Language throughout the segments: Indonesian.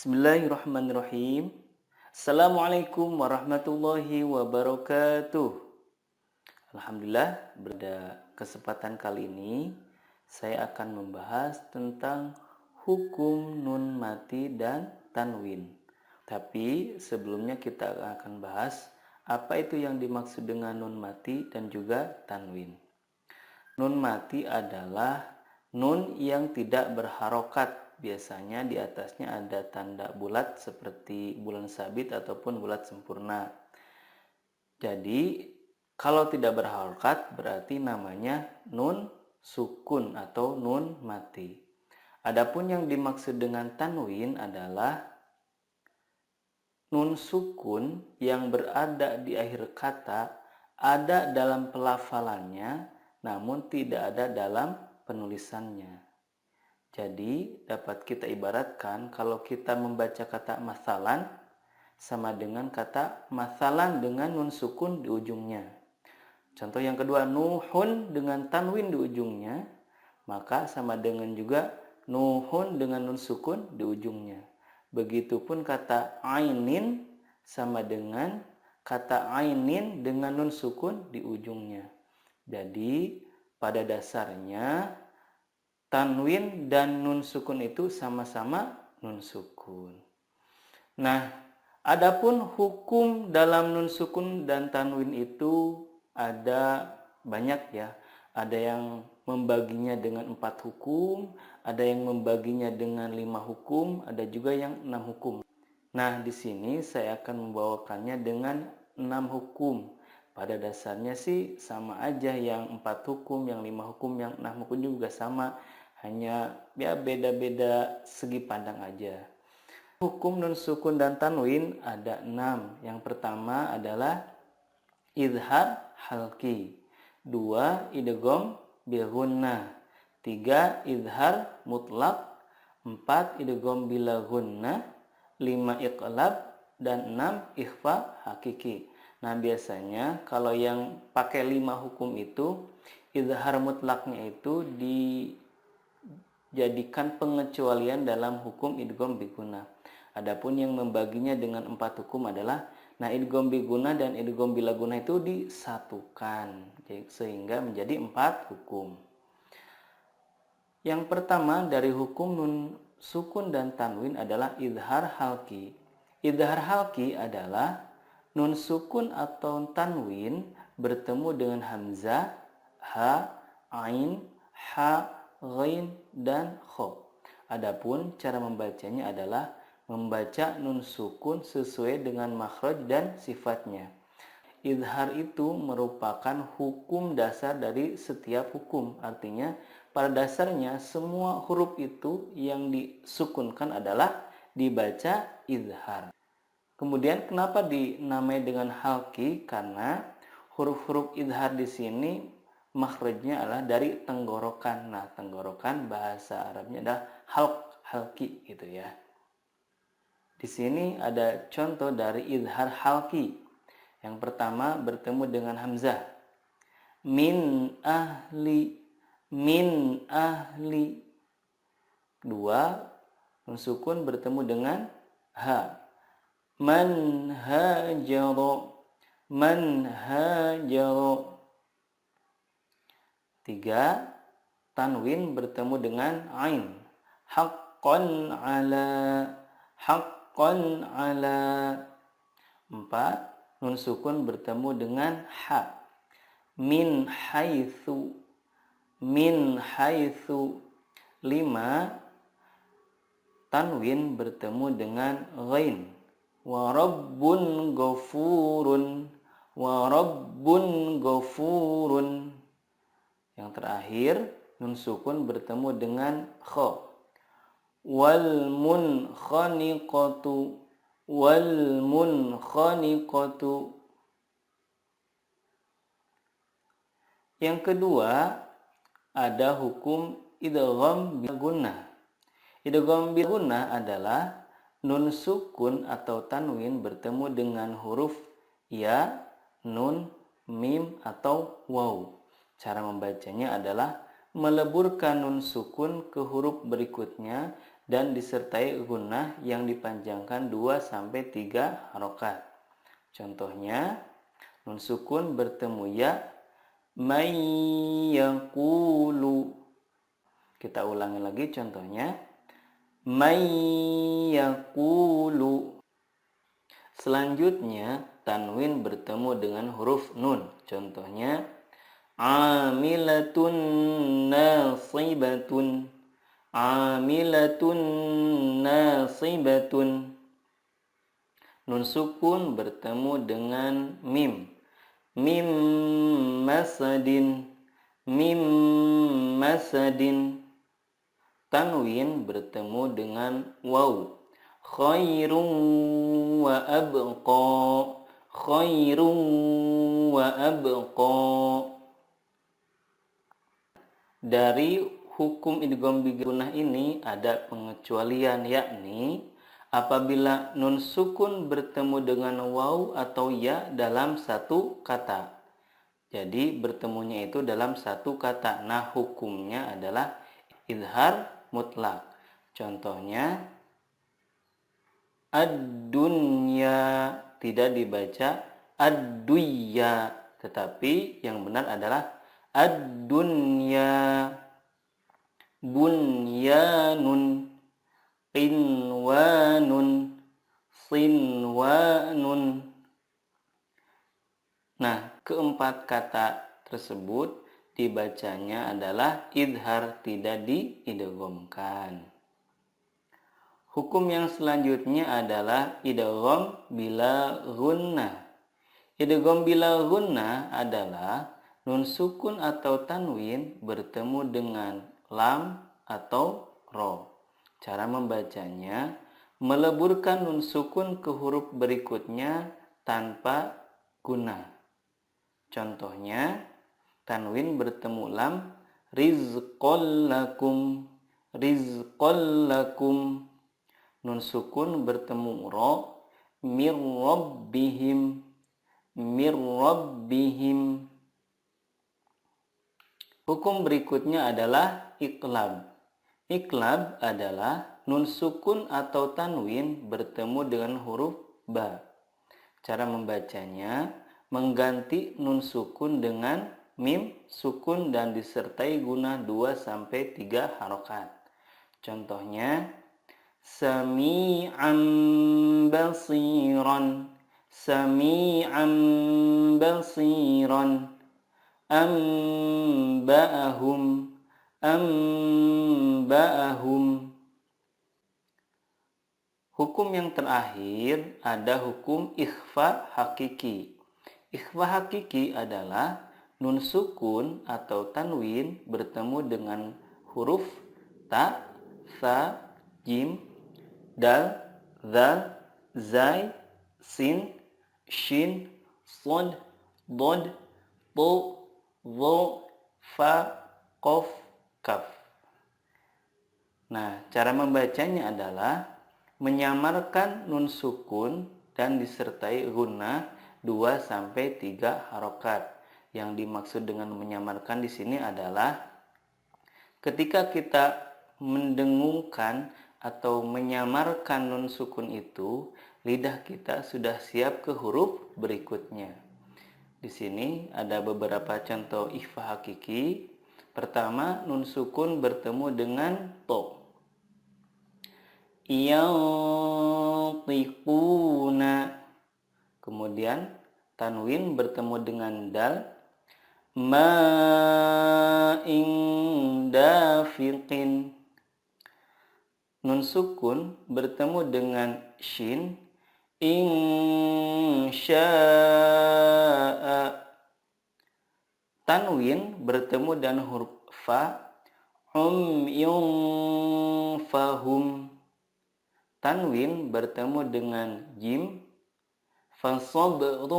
Bismillahirrahmanirrahim. Assalamualaikum warahmatullahi wabarakatuh. Alhamdulillah, pada kesempatan kali ini saya akan membahas tentang hukum nun mati dan tanwin. Tapi sebelumnya kita akan bahas apa itu yang dimaksud dengan nun mati dan juga tanwin. Nun mati adalah nun yang tidak berharokat. Biasanya di atasnya ada tanda bulat seperti bulan sabit ataupun bulat sempurna. Jadi kalau tidak berharokat berarti namanya nun sukun atau nun mati. Adapun yang dimaksud dengan tanwin adalah nun sukun yang berada di akhir kata, ada dalam pelafalannya namun tidak ada dalam penulisannya. Jadi dapat kita ibaratkan kalau kita membaca kata masalan sama dengan kata masalan dengan nun sukun di ujungnya. Contoh yang kedua, nuhun dengan tanwin di ujungnya, maka sama dengan juga nuhun dengan nun sukun di ujungnya. Begitupun kata ainin sama dengan kata ainin dengan nun sukun di ujungnya. Jadi pada dasarnya tanwin dan nun sukun itu sama-sama nun sukun. Nah, adapun hukum dalam nun sukun dan tanwin itu ada banyak ya. Ada yang membaginya dengan 4 hukum, ada yang membaginya dengan 5 hukum, ada juga yang 6 hukum. Nah, di sini saya akan membawakannya dengan 6 hukum. Pada dasarnya sih sama aja, yang 4 hukum, yang 5 hukum, yang 6 hukum juga sama. Hanya ya beda-beda segi pandang aja. Hukum nun sukun dan tanwin ada 6. Yang pertama adalah izhar halki, 2 idgham bil gunnah, 3 izhar mutlak, 4 idgham bila gunnah, 5 iqlab, dan 6 ikhfa hakiki. Nah, biasanya kalau yang pakai 5 hukum itu izhar mutlaknya itu dijadikan pengecualian dalam hukum idgham bi gunnah. Adapun yang membaginya dengan 4 hukum adalah idgham bi gunnah dan idgham bila gunnah itu disatukan sehingga menjadi 4 hukum. Yang pertama dari hukum nun sukun dan tanwin adalah izhar halki. Izhar halki adalah nun sukun atau tanwin bertemu dengan hamzah, ha, ain, ha, ghain, dan kha. Adapun cara membacanya adalah membaca nun sukun sesuai dengan makhraj dan sifatnya. Izhar itu merupakan hukum dasar dari setiap hukum. Artinya pada dasarnya semua huruf itu yang disukunkan adalah dibaca izhar. Kemudian kenapa dinamai dengan halki? Karena huruf-huruf izhar di sini makhrajnya adalah dari tenggorokan. Nah, tenggorokan bahasa Arabnya adalah halki gitu ya. Di sini ada contoh dari izhar halki. Yang pertama bertemu dengan hamzah. Min ahli, min ahli. 2 nun sukun bertemu dengan ha. Man hajaro, man hajaro. 3 tanwin bertemu dengan ain. Haqqan ala, haqqan ala. 4 nun sukun bertemu dengan ha. Min haitsu, min haitsu. 5 tanwin bertemu dengan ghain. Wa rabbun ghafurun, wa rabbun ghafurun. Yang terakhir nun sukun bertemu dengan kha. Wal munkhaniqatu, wal munkhaniqatu. Yang kedua ada hukum idgham bil gunnah. Idgham bil gunnah adalah nun sukun atau tanwin bertemu dengan huruf ya, nun, mim, atau waw. Cara membacanya adalah meleburkan nun sukun ke huruf berikutnya dan disertai gunnah yang dipanjangkan 2 sampai 3 harokat. Contohnya, nun sukun bertemu ya, may yaqulu. Kita ulangi lagi contohnya, may yaqulu. Selanjutnya, tanwin bertemu dengan huruf nun. Contohnya, amilatun nasibatun. Amilatun nasibatun. Nun sukun bertemu dengan mim. Mim masadin. Mim masadin. Tanwin bertemu dengan waw. Khairun wa abqa. Khairun wa abqa. Dari hukum idgham bi gunnah ini ada pengecualian, yakni apabila nun sukun bertemu dengan waw atau ya dalam satu kata. Jadi bertemunya itu dalam satu kata. Nah, hukumnya adalah izhar mutlak. Contohnya, ad-dunya, tidak dibaca ad-duya, tetapi yang benar adalah ad-dunya. Bunyanun, qinwanun, sinwanun. Nah, keempat kata tersebut dibacanya adalah idhar, tidak diidghamkan. Hukum yang selanjutnya adalah idgham bila gunnah. Idgham bila gunnah adalah nun sukun atau tanwin bertemu dengan lam atau ro. Cara membacanya, meleburkan nun sukun ke huruf berikutnya tanpa gunnah. Contohnya, tanwin bertemu lam, rizqal lakum, rizqal lakum. Nun sukun bertemu ro, mir rabbihim, mir rabbihim. Hukum berikutnya adalah iqlab. Iqlab adalah nun sukun atau tanwin bertemu dengan huruf ba. Cara membacanya, mengganti nun sukun dengan mim sukun dan disertai gunnah 2 sampai 3 harokat. Contohnya, sami'an basiran, sami'an basiran. Amba'ahum, amba'ahum. Hukum yang terakhir ada hukum ikhfa hakiki. Ikhfa hakiki adalah nun sukun atau tanwin bertemu dengan huruf ta, sa, jim, dal, zal, zai, sin, shin, sod, dod, to, dho, fa, qaf, kaf. Nah, cara membacanya adalah menyamarkan nun sukun dan disertai gunnah 2 sampai 3 harokat. Yang dimaksud dengan menyamarkan di sini adalah ketika kita mendengungkan atau menyamarkan nun sukun itu, lidah kita sudah siap ke huruf berikutnya. Di sini ada beberapa contoh ikhfa hakiki. Pertama, nun sukun bertemu dengan to. Yantiquna. Kemudian tanwin bertemu dengan dal. Ma'in dafiqin. Nun sukun bertemu dengan shin. Insya'a. Tanwin bertemu dengan huruf fa. Yunfahum. Tanwin bertemu dengan jim. Fasabrun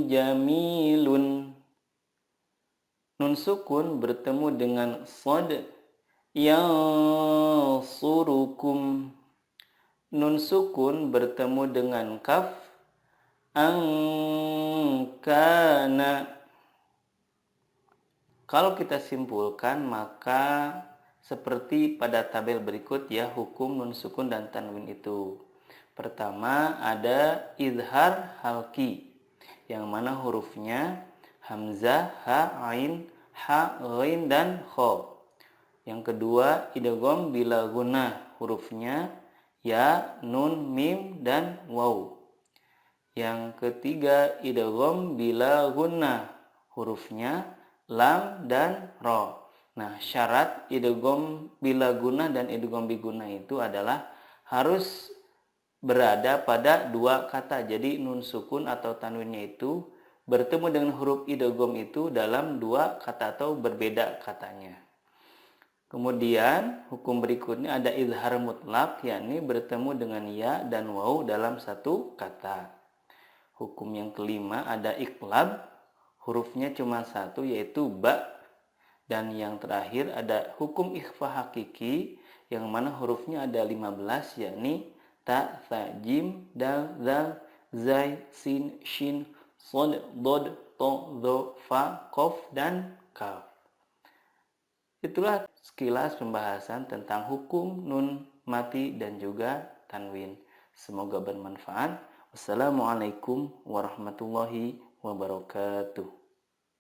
jamilun. Nun sukun bertemu dengan sad. Yansurukum. Nun sukun bertemu dengan kaf. Angkana. Kalau kita simpulkan, maka seperti pada tabel berikut ya, hukum nun sukun dan tanwin itu. Pertama ada izhar halki, yang mana hurufnya hamzah, ha, ain, ha, ghain, dan kha. Yang kedua idgham bila gunnah, hurufnya ya, nun, mim, dan waw. Yang ketiga idgham bila gunnah, hurufnya lam dan ra. Nah, syarat idgham bila gunnah dan idgham bi gunnah itu adalah harus berada pada dua kata. Jadi nun sukun atau tanwinnya itu bertemu dengan huruf idgham itu dalam dua kata atau berbeda katanya. Kemudian hukum berikutnya ada izhar mutlak, yakni bertemu dengan ya dan waw dalam satu kata. Hukum yang kelima ada iqlab, hurufnya cuma satu yaitu ba. Dan yang terakhir ada hukum ikhfa hakiki, yang mana hurufnya ada 15, yakni ta, tha, jim, dal, zal, zai, sin, shin, sod, dod, to, do, fa, kof, dan kaf. Itulah sekilas pembahasan tentang hukum nun mati dan juga tanwin. Semoga bermanfaat. Wassalamualaikum warahmatullahi wabarakatuh.